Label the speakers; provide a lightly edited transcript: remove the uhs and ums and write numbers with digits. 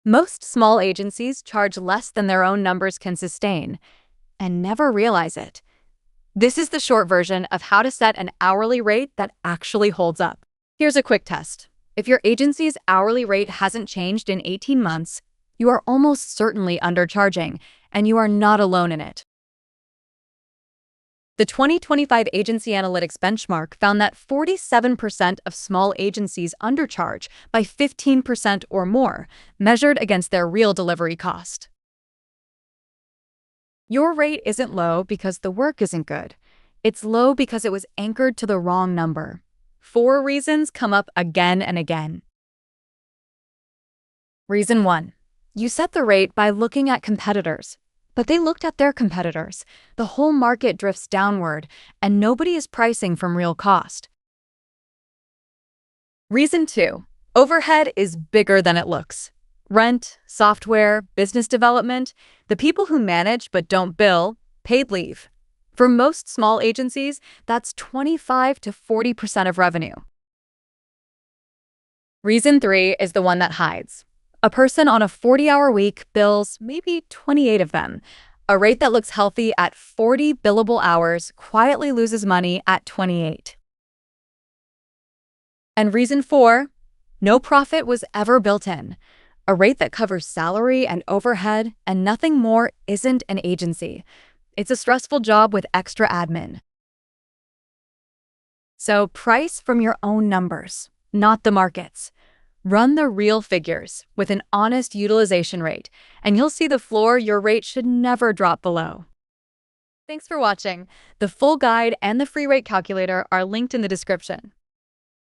Speaker 1: Most small agencies charge less than their own numbers can sustain and never realize it. This is the short version of how to set an hourly rate that actually holds up. Here's a quick test. If your agency's hourly rate hasn't changed in 18 months, you are almost certainly undercharging, and you are not alone in it. The 2025 Agency Analytics Benchmark found that 47% of small agencies undercharge by 15% or more, measured against their real delivery cost. Your rate isn't low because the work isn't good. It's low because it was anchored to the wrong number. 4 reasons come up again and again. Reason 1. You set the rate by looking at competitors. But they looked at their competitors. The whole market drifts downward, and nobody is pricing from real cost. Reason 2. Overhead is bigger than it looks. Rent, software, business development, the people who manage but don't bill, paid leave. For most small agencies, that's 25 to 40% of revenue. Reason 3 is the one that hides. A person on a 40-hour week bills maybe 28 of them. A rate that looks healthy at 40 billable hours quietly loses money at 28. And reason 4, no profit was ever built in. A rate that covers salary and overhead and nothing more isn't an agency. It's a stressful job with extra admin. So price from your own numbers, not the market's. Run the real figures with an honest utilization rate, and you'll see the floor your rate should never drop below. Thanks for watching. The full guide and the free rate calculator are linked in the description.